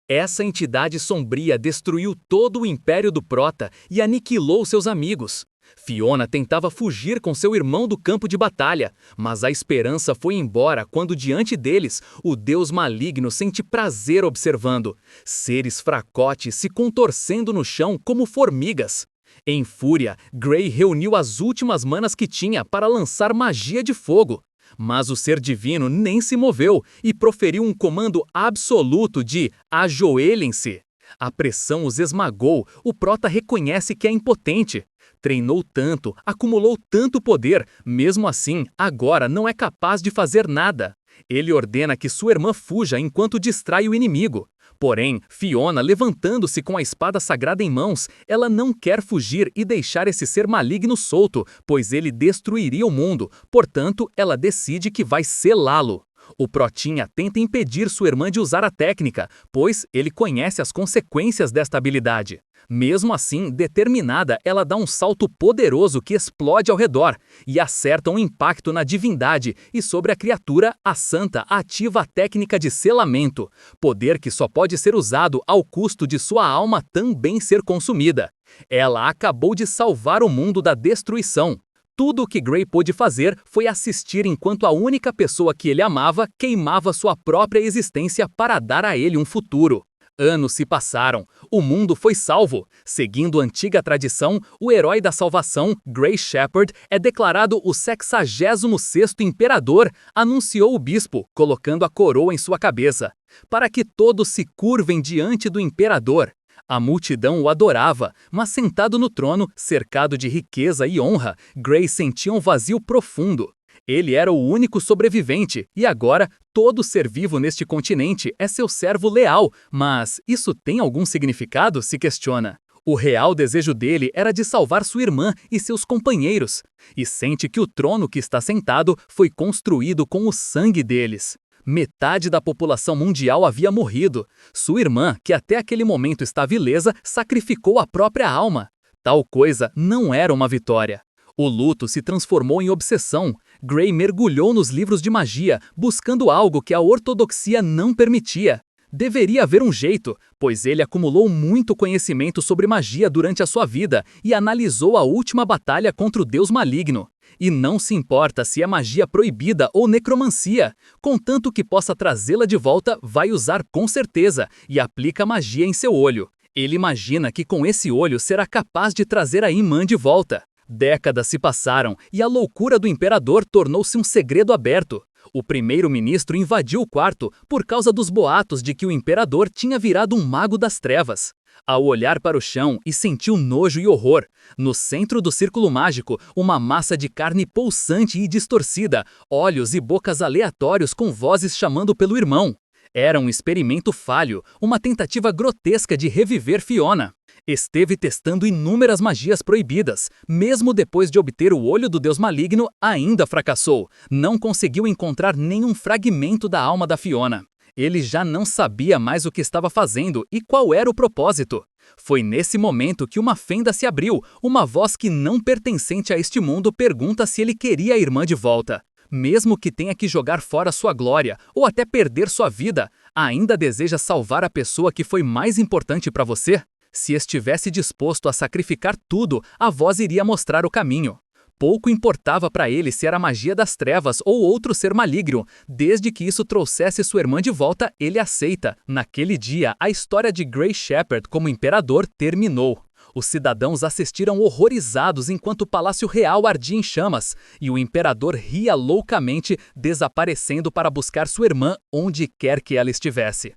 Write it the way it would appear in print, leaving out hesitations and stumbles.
Essa entidade sombria destruiu todo o império do Prota e aniquilou seus amigos. Fiona tentava fugir com seu irmão do campo de batalha, mas a esperança foi embora quando diante deles o deus maligno sente prazer observando seres fracotes se contorcendo no chão como formigas. Em fúria, Grey reuniu as últimas manas que tinha para lançar magia de fogo. Mas o ser divino nem se moveu e proferiu um comando absoluto de ajoelhem-se. A pressão os esmagou, o Prota reconhece que é impotente. Treinou tanto, acumulou tanto poder, mesmo assim, agora não é capaz de fazer nada. Ele ordena que sua irmã fuja enquanto distrai o inimigo. Porém, Fiona, levantando-se com a espada sagrada em mãos, ela não quer fugir e deixar esse ser maligno solto, pois ele destruiria o mundo. Portanto, ela decide que vai selá-lo. O Protinha tenta impedir sua irmã de usar a técnica, pois ele conhece as consequências desta habilidade. Mesmo assim, determinada, ela dá um salto poderoso que explode ao redor e acerta um impacto na divindade e sobre a criatura, a santa ativa a técnica de selamento, poder que só pode ser usado ao custo de sua alma também ser consumida. Ela acabou de salvar o mundo da destruição. Tudo o que Grey pôde fazer foi assistir enquanto a única pessoa que ele amava queimava sua própria existência para dar a ele um futuro. Anos se passaram, o mundo foi salvo. Seguindo a antiga tradição, o herói da salvação, Grey Shepherd, é declarado o 66º imperador, anunciou o bispo, colocando a coroa em sua cabeça, para que todos se curvem diante do imperador. A multidão o adorava, mas sentado no trono, cercado de riqueza e honra, Grey sentia um vazio profundo. Ele era o único sobrevivente, e agora todo ser vivo neste continente é seu servo leal, mas isso tem algum significado? Se questiona. O real desejo dele era de salvar sua irmã e seus companheiros, e sente que o trono que está sentado foi construído com o sangue deles. Metade da população mundial havia morrido. Sua irmã, que até aquele momento estava ilesa, sacrificou a própria alma. Tal coisa não era uma vitória. O luto se transformou em obsessão. Grey mergulhou nos livros de magia, buscando algo que a ortodoxia não permitia. Deveria haver um jeito, pois ele acumulou muito conhecimento sobre magia durante a sua vida e analisou a última batalha contra o deus maligno. E não se importa se é magia proibida ou necromancia, contanto que possa trazê-la de volta, vai usar com certeza e aplica magia em seu olho. Ele imagina que com esse olho será capaz de trazer a imã de volta. Décadas se passaram e a loucura do imperador tornou-se um segredo aberto. O primeiro-ministro invadiu o quarto por causa dos boatos de que o imperador tinha virado um mago das trevas. Ao olhar para o chão e sentiu nojo e horror, no centro do círculo mágico, uma massa de carne pulsante e distorcida, olhos e bocas aleatórios com vozes chamando pelo irmão. Era um experimento falho, uma tentativa grotesca de reviver Fiona. Esteve testando inúmeras magias proibidas. Mesmo depois de obter o olho do deus maligno, ainda fracassou. Não conseguiu encontrar nenhum fragmento da alma da Fiona. Ele já não sabia mais o que estava fazendo e qual era o propósito. Foi nesse momento que uma fenda se abriu. Uma voz que não pertencente a este mundo pergunta se ele queria a irmã de volta. Mesmo que tenha que jogar fora sua glória ou até perder sua vida, ainda deseja salvar a pessoa que foi mais importante para você? Se estivesse disposto a sacrificar tudo, a voz iria mostrar o caminho. Pouco importava para ele se era magia das trevas ou outro ser maligno. Desde que isso trouxesse sua irmã de volta, ele aceita. Naquele dia, a história de Grey Shepherd como imperador terminou. Os cidadãos assistiram horrorizados enquanto o Palácio Real ardia em chamas, e o imperador ria loucamente, desaparecendo para buscar sua irmã onde quer que ela estivesse.